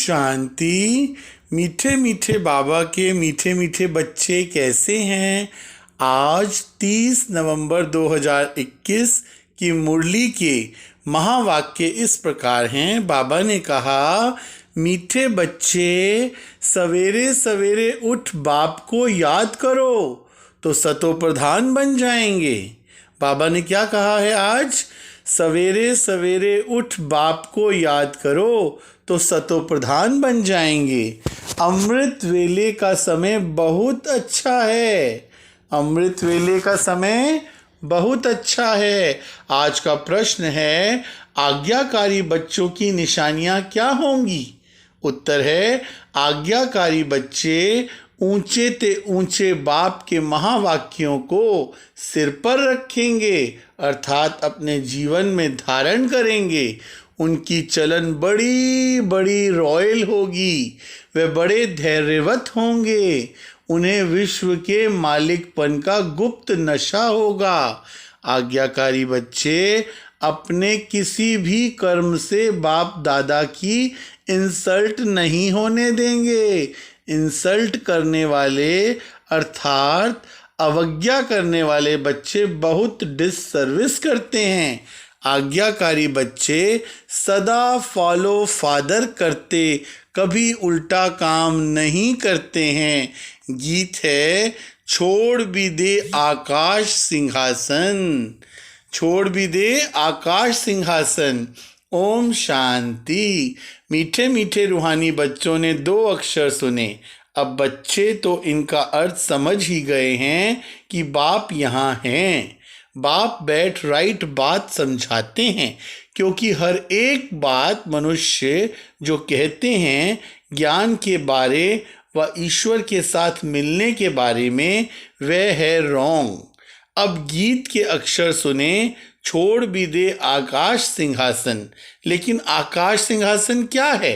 शांति। मीठे मीठे बाबा के मीठे मीठे बच्चे कैसे हैं। आज 30 नवंबर 2021 की मुरली के महावाक्य इस प्रकार हैं। बाबा ने कहा, मीठे बच्चे, सवेरे सवेरे उठ बाप को याद करो तो सतो प्रधान बन जाएंगे। बाबा ने क्या कहा है आज? सवेरे सवेरे उठ बाप को याद करो तो सतो प्रधान बन जाएंगे। अमृत वेले का समय बहुत अच्छा है। अमृत वेले का समय बहुत अच्छा है। आज का प्रश्न है, आज्ञाकारी बच्चों की निशानियां क्या होंगी? उत्तर है, आज्ञाकारी बच्चे ऊंचे ते ऊंचे बाप के महावाक्यों को सिर पर रखेंगे, अर्थात अपने जीवन में धारण करेंगे। उनकी चलन बड़ी बड़ी रॉयल होगी। वे बड़े धैर्यवत होंगे। उन्हें विश्व के मालिकपन का गुप्त नशा होगा। आज्ञाकारी बच्चे अपने किसी भी कर्म से बाप दादा की इंसल्ट नहीं होने देंगे। इंसल्ट करने वाले अर्थात अवज्ञा करने वाले बच्चे बहुत डिससर्विस करते हैं। आज्ञाकारी बच्चे सदा फॉलो फादर करते, कभी उल्टा काम नहीं करते हैं। गीत है, छोड़ भी दे आकाश सिंहासन, छोड़ भी दे आकाश सिंहासन। ओम शांति। मीठे मीठे रूहानी बच्चों ने 2 अक्षर सुने। अब बच्चे तो इनका अर्थ समझ ही गए हैं कि बाप यहाँ हैं। बाप बैठ राइट बात समझाते हैं, क्योंकि हर एक बात मनुष्य जो कहते हैं ज्ञान के बारे व ईश्वर के साथ मिलने के बारे में, वह है रॉन्ग। अब गीत के अक्षर सुने, छोड़ भी दे आकाश सिंहासन। लेकिन आकाश सिंहासन क्या है,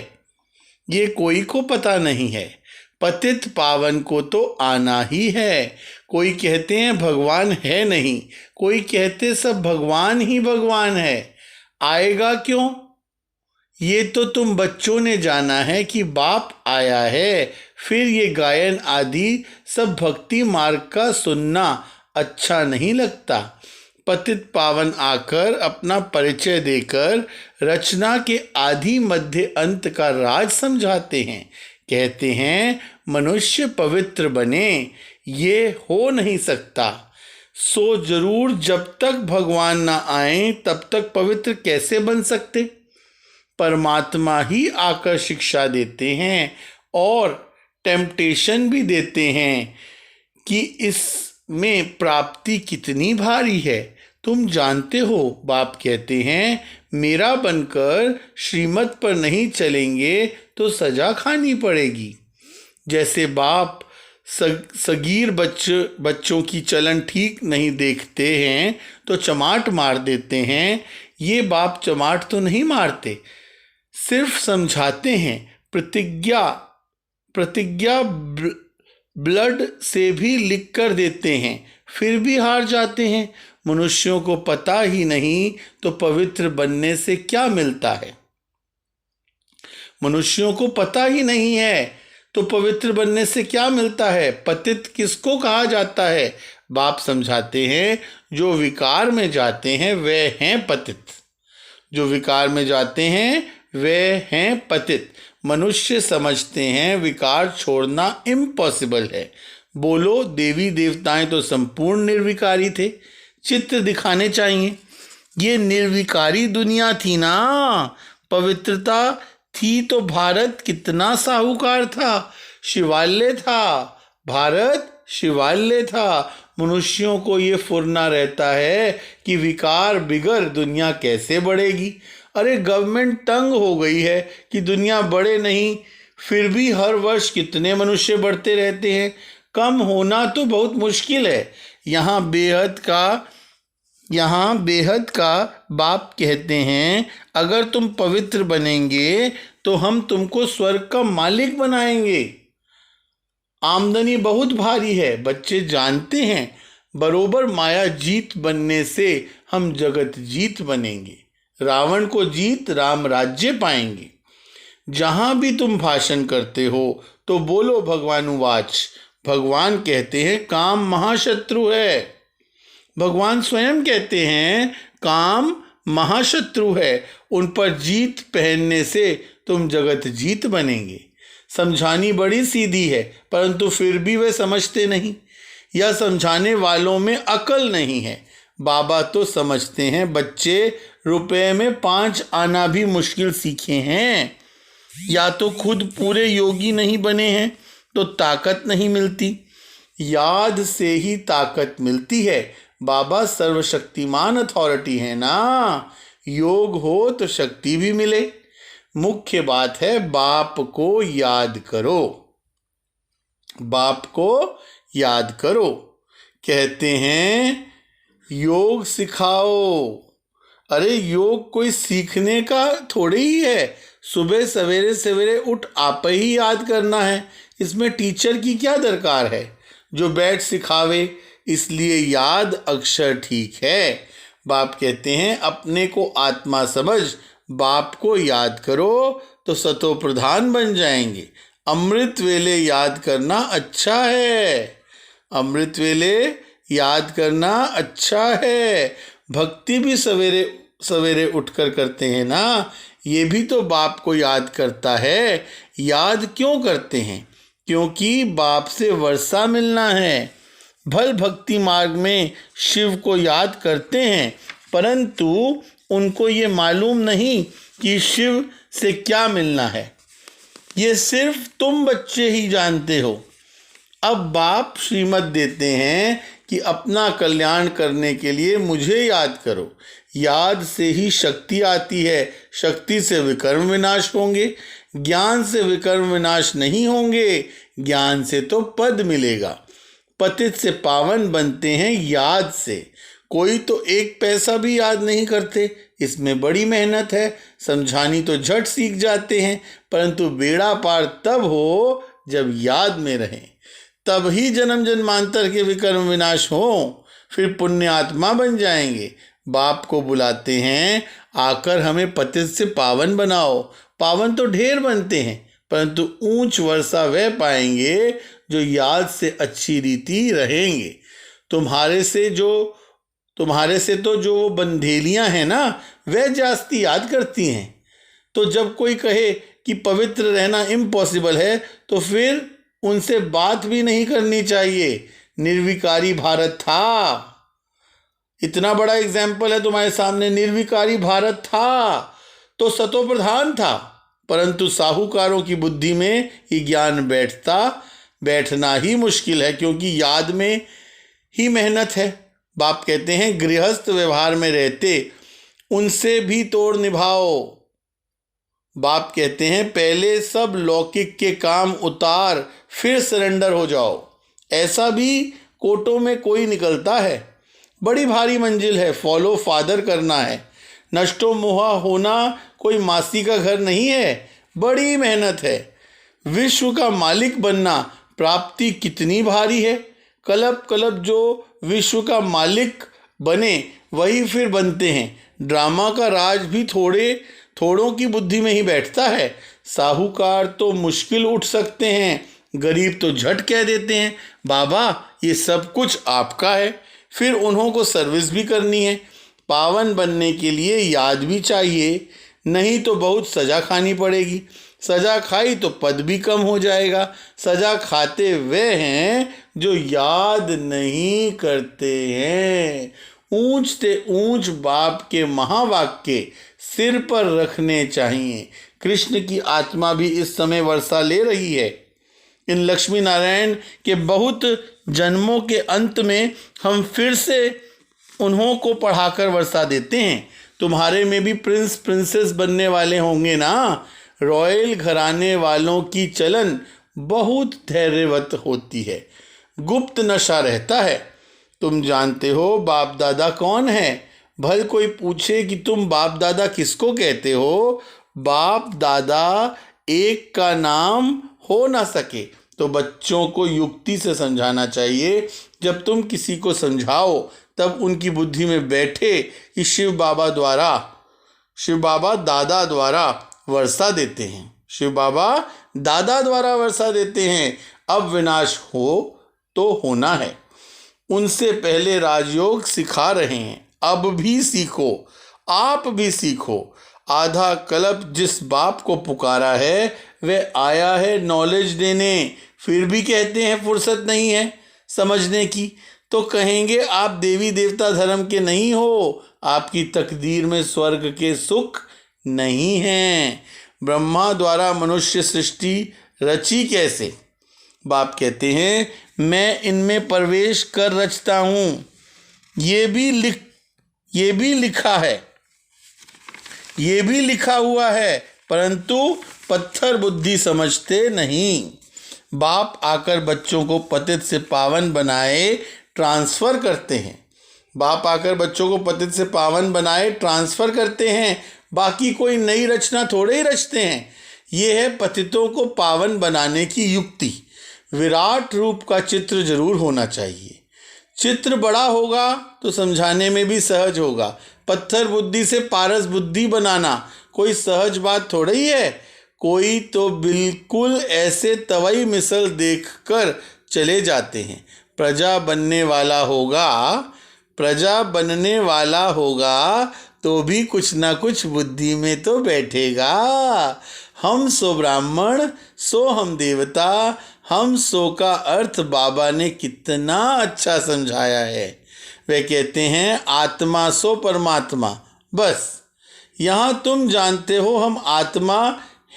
ये कोई को पता नहीं है। पतित पावन को तो आना ही है। कोई कहते हैं भगवान है नहीं, कोई कहते सब भगवान ही भगवान है। आएगा क्यों? ये तो तुम बच्चों ने जाना है कि बाप आया है। फिर ये गायन आदि सब भक्ति मार्ग का सुनना अच्छा नहीं लगता। पतित पावन आकर अपना परिचय देकर रचना के आदि मध्य अंत का राज समझाते हैं। कहते हैं मनुष्य पवित्र बने, ये हो नहीं सकता। सो जरूर जब तक भगवान ना आए तब तक पवित्र कैसे बन सकते? परमात्मा ही आकर शिक्षा देते हैं और टेम्पटेशन भी देते हैं कि इसमें प्राप्ति कितनी भारी है। तुम जानते हो, बाप कहते हैं मेरा बनकर श्रीमत पर नहीं चलेंगे तो सजा खानी पड़ेगी। जैसे बाप सगीर बच्चों की चलन ठीक नहीं देखते हैं तो चमाट मार देते हैं। ये बाप चमाट तो नहीं मारते, सिर्फ समझाते हैं। प्रतिज्ञा ब्लड से भी लिख कर देते हैं, फिर भी हार जाते हैं। मनुष्यों को पता ही नहीं तो पवित्र बनने से क्या मिलता है। मनुष्यों को पता ही नहीं है तो पवित्र बनने से क्या मिलता है। पतित किसको कहा जाता है? बाप समझाते हैं जो विकार में जाते हैं वे हैं पतित। जो विकार में जाते हैं वे हैं पतित। मनुष्य समझते हैं विकार छोड़ना इम्पॉसिबल है। बोलो, देवी देवताएं तो संपूर्ण निर्विकारी थे। चित्र दिखाने चाहिए। ये निर्विकारी दुनिया थी ना। पवित्रता थी तो भारत कितना साहूकार था। शिवालय था, भारत शिवालय था। मनुष्यों को ये फुरना रहता है कि विकार बिगर दुनिया कैसे बढ़ेगी। अरे गवर्नमेंट तंग हो गई है कि दुनिया बढ़े नहीं, फिर भी हर वर्ष कितने मनुष्य बढ़ते रहते हैं। कम होना तो बहुत मुश्किल है। यहाँ बेहद का बाप कहते हैं अगर तुम पवित्र बनेंगे तो हम तुमको स्वर्ग का मालिक बनाएंगे। आमदनी बहुत भारी है। बच्चे जानते हैं बरोबर माया जीत बनने से हम जगत जीत बनेंगे। रावण को जीत राम राज्य पाएंगे। जहाँ भी तुम भाषण करते हो तो बोलो भगवानुवाच। भगवान कहते हैं काम महाशत्रु है। भगवान स्वयं कहते हैं काम महाशत्रु है। उन पर जीत पहनने से तुम जगत जीत बनेंगे। समझानी बड़ी सीधी है, परंतु फिर भी वे समझते नहीं। यह समझाने वालों में अकल नहीं है। बाबा तो समझते हैं बच्चे रुपए में 5 आना भी मुश्किल सीखे हैं। या तो खुद पूरे योगी नहीं बने हैं तो ताकत नहीं मिलती। याद से ही ताकत मिलती है। बाबा सर्वशक्तिमान अथॉरिटी है ना। योग हो तो शक्ति भी मिले। मुख्य बात है बाप को याद करो। बाप को याद करो। कहते हैं योग सिखाओ। अरे योग कोई सीखने का थोड़ी ही है। सुबह सवेरे सवेरे उठ आप ही याद करना है। इसमें टीचर की क्या दरकार है जो बैठ सिखावे। इसलिए याद अक्षर ठीक है। बाप कहते हैं अपने को आत्मा समझ बाप को याद करो तो सतो प्रधान बन जाएंगे। अमृत वेले याद करना अच्छा है। अमृत वेले याद करना अच्छा है। भक्ति भी सवेरे सवेरे उठकर करते हैं ना। ये भी तो बाप को याद करता है। याद क्यों करते हैं? क्योंकि बाप से वर्षा मिलना है। भल भक्ति मार्ग में शिव को याद करते हैं, परंतु उनको ये मालूम नहीं कि शिव से क्या मिलना है। ये सिर्फ तुम बच्चे ही जानते हो। अब बाप श्रीमत देते हैं कि अपना कल्याण करने के लिए मुझे याद करो। याद से ही शक्ति आती है। शक्ति से विकर्म विनाश होंगे। ज्ञान से विकर्म विनाश नहीं होंगे। ज्ञान से तो पद मिलेगा। पतित से पावन बनते हैं याद से। कोई तो 1 पैसा भी याद नहीं करते। इसमें बड़ी मेहनत है। समझानी तो झट सीख जाते हैं, परंतु बेड़ा पार तब हो जब याद में रहें। तब ही जन्म जन्मांतर के विकर्म विनाश हो। फिर पुण्य आत्मा बन जाएंगे। बाप को बुलाते हैं आकर हमें पतित से पावन बनाओ। पावन तो ढेर बनते हैं, परंतु ऊंच वर्षा वह पाएंगे जो याद से अच्छी रीति रहेंगे। तुम्हारे से तो जो बंधेलियां हैं ना, वह जास्ती याद करती हैं। तो जब कोई कहे कि पवित्र रहना इम्पॉसिबल है तो फिर उनसे बात भी नहीं करनी चाहिए। निर्विकारी भारत था। इतना बड़ा एग्जाम्पल है तुम्हारे सामने। निर्विकारी भारत था तो सतो प्रधान था, परंतु साहूकारों की बुद्धि में ये ज्ञान बैठना ही मुश्किल है, क्योंकि याद में ही मेहनत है। बाप कहते हैं गृहस्थ व्यवहार में रहते उनसे भी तोड़ निभाओ। बाप कहते हैं पहले सब लौकिक के काम उतार फिर सरेंडर हो जाओ। ऐसा भी कोटों में कोई निकलता है। बड़ी भारी मंजिल है। फॉलो फादर करना है। नष्टो मोहा होना कोई मासी का घर नहीं है। बड़ी मेहनत है। विश्व का मालिक बनना प्राप्ति कितनी भारी है। कलप कलप जो विश्व का मालिक बने वही फिर बनते हैं। ड्रामा का राज भी थोड़ों की बुद्धि में ही बैठता है। साहूकार तो मुश्किल उठ सकते हैं, गरीब तो झट कह देते हैं बाबा ये सब कुछ आपका है। फिर उन्हों को सर्विस भी करनी है। पावन बनने के लिए याद भी चाहिए, नहीं तो बहुत सजा खानी पड़ेगी। सजा खाई तो पद भी कम हो जाएगा। सजा खाते वे हैं जो याद नहीं करते हैं। ऊंच से ऊंच बाप के महावाक्य सिर पर रखने चाहिए। कृष्ण की आत्मा भी इस समय वर्षा ले रही है। इन लक्ष्मी नारायण के बहुत जन्मों के अंत में हम फिर से उन्हों को पढ़ाकर वर्षा देते हैं। तुम्हारे में भी प्रिंस प्रिंसेस बनने वाले होंगे ना। रॉयल घराने वालों की चलन बहुत धैर्यवत होती है। गुप्त नशा रहता है। तुम जानते हो बाप दादा कौन है? भल कोई पूछे कि तुम बाप दादा किसको कहते हो? बाप दादा एक का नाम हो ना सके तो बच्चों को युक्ति से समझाना चाहिए। जब तुम किसी को समझाओ तब उनकी बुद्धि में बैठे कि शिव बाबा दादा द्वारा वर्षा देते हैं। शिव बाबा दादा द्वारा वर्षा देते हैं। अब विनाश हो तो होना है। उनसे पहले राजयोग सिखा रहे हैं। अब भी सीखो, आप भी सीखो। आधा कल्प जिस बाप को पुकारा है वह आया है नॉलेज देने, फिर भी कहते हैं फुर्सत नहीं है समझने की। तो कहेंगे आप देवी देवता धर्म के नहीं हो, आपकी तकदीर में स्वर्ग के सुख नहीं हैं। ब्रह्मा द्वारा मनुष्य सृष्टि रची कैसे? बाप कहते हैं मैं इनमें प्रवेश कर रचता हूँ। ये भी लिखा है, ये भी लिखा हुआ है, परंतु पत्थर बुद्धि समझते नहीं। बाप आकर बच्चों को पतित से पावन बनाए ट्रांसफ़र करते हैं। बाप आकर बच्चों को पतित से पावन बनाए ट्रांसफ़र करते हैं। बाकी कोई नई रचना थोड़े ही रचते हैं। ये है पतितों को पावन बनाने की युक्ति। विराट रूप का चित्र जरूर होना चाहिए। चित्र बड़ा होगा तो समझाने में भी सहज होगा। पत्थर बुद्धि से पारस बुद्धि बनाना कोई सहज बात थोड़ी ही है। कोई तो बिल्कुल ऐसे तवई मिसल देखकर चले जाते हैं। प्रजा बनने वाला होगा तो भी कुछ ना कुछ बुद्धि में तो बैठेगा। हम सो ब्राह्मण सो हम देवता, हम सो का अर्थ बाबा ने कितना अच्छा समझाया है। वे कहते हैं आत्मा सो परमात्मा। बस यहाँ तुम जानते हो हम आत्मा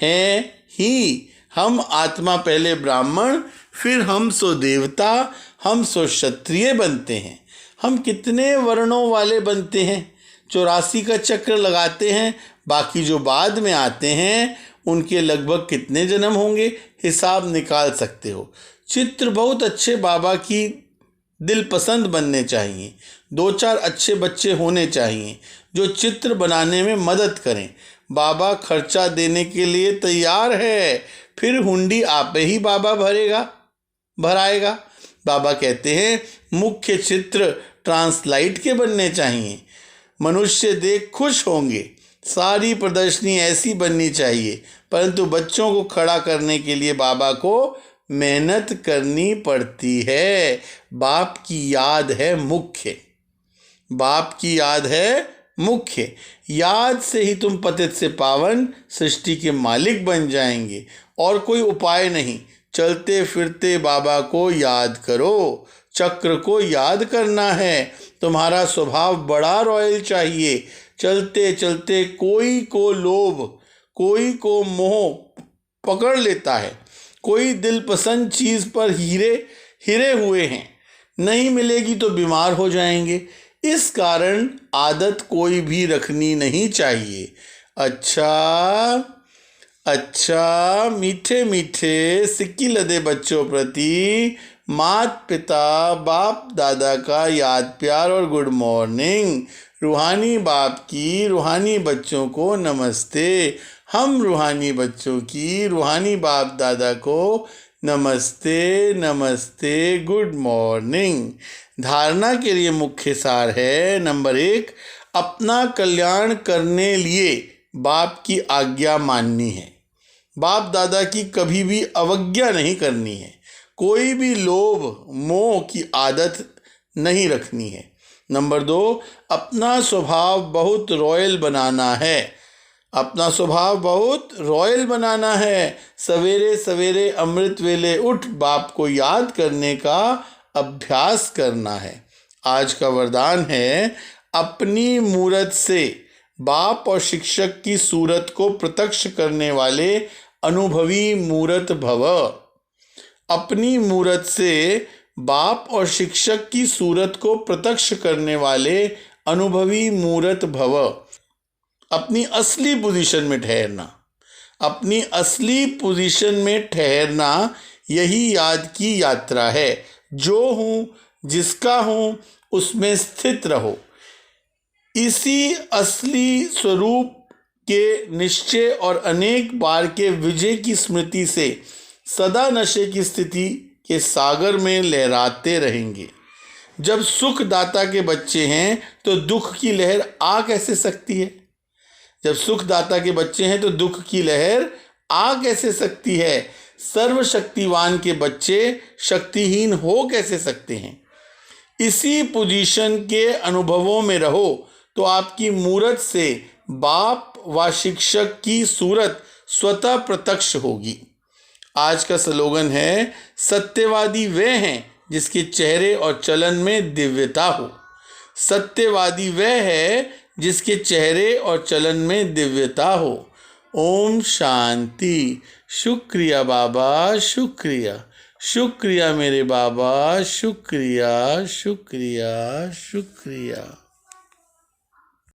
हैं ही। हम आत्मा पहले ब्राह्मण, फिर हम सो देवता, हम सो क्षत्रिय बनते हैं। हम कितने वर्णों वाले बनते हैं? 84 का चक्र लगाते हैं। बाकी जो बाद में आते हैं उनके लगभग कितने जन्म होंगे हिसाब निकाल सकते हो। चित्र बहुत अच्छे बाबा की दिल पसंद बनने चाहिए। 2-4 अच्छे बच्चे होने चाहिए जो चित्र बनाने में मदद करें। बाबा खर्चा देने के लिए तैयार है, फिर हुंडी आपे ही बाबा भराएगा। बाबा कहते हैं मुख्य चित्र ट्रांसलाइट के बनने चाहिए। मनुष्य देख खुश होंगे। सारी प्रदर्शनी ऐसी बननी चाहिए, परंतु बच्चों को खड़ा करने के लिए बाबा को मेहनत करनी पड़ती है। बाप की याद है मुख्य। बाप की याद है मुख्य। याद से ही तुम पतित से पावन सृष्टि के मालिक बन जाएंगे। और कोई उपाय नहीं। चलते फिरते बाबा को याद करो। चक्र को याद करना है। तुम्हारा स्वभाव बड़ा रॉयल चाहिए। चलते चलते कोई को लोभ, कोई को मोह पकड़ लेता है। कोई दिल पसंद चीज़ पर हिरे हुए हैं। नहीं मिलेगी तो बीमार हो जाएंगे। इस कारण आदत कोई भी रखनी नहीं चाहिए। अच्छा मीठे मीठे सिक्की लदे बच्चों प्रति मात पिता बाप दादा का याद प्यार और गुड मॉर्निंग। रूहानी बाप की रूहानी बच्चों को नमस्ते। हम रूहानी बच्चों की रूहानी बाप दादा को नमस्ते नमस्ते गुड मॉर्निंग। धारणा के लिए मुख्य सार है। नंबर 1, अपना कल्याण करने लिए बाप की आज्ञा माननी है। बाप दादा की कभी भी अवज्ञा नहीं करनी है। कोई भी लोभ मोह की आदत नहीं रखनी है। नंबर 2, अपना स्वभाव बहुत रॉयल बनाना है। अपना स्वभाव बहुत रॉयल बनाना है। सवेरे सवेरे अमृत वेले उठ बाप को याद करने का अभ्यास करना है। आज का वरदान है अपनी मूरत से बाप और शिक्षक की सूरत को प्रत्यक्ष करने वाले अनुभवी मूरत भव। अपनी मूरत से बाप और शिक्षक की सूरत को प्रत्यक्ष करने वाले अनुभवी मूरत भव। अपनी असली पोजीशन में ठहरना। अपनी असली पोजीशन में ठहरना यही याद की यात्रा है। जो हूँ जिसका हूँ उसमें स्थित रहो। इसी असली स्वरूप के निश्चय और अनेक बार के विजय की स्मृति से सदा नशे की स्थिति के सागर में लहराते रहेंगे। जब सुख दाता के बच्चे हैं तो दुख की लहर आ कैसे सकती है? जब सुख दाता के बच्चे हैं तो दुख की लहर आ कैसे सकती है? सर्वशक्तिवान के बच्चे शक्तिहीन हो कैसे सकते हैं? इसी पोजीशन के अनुभवों में रहो तो आपकी मूरत से बाप व शिक्षक की सूरत स्वतः प्रत्यक्ष होगी। आज का स्लोगन है, सत्यवादी वे हैं जिसके चेहरे और चलन में दिव्यता हो। सत्यवादी वह है जिसके चेहरे और चलन में दिव्यता हो। ओम शांति। शुक्रिया बाबा, शुक्रिया। शुक्रिया मेरे बाबा, शुक्रिया शुक्रिया शुक्रिया।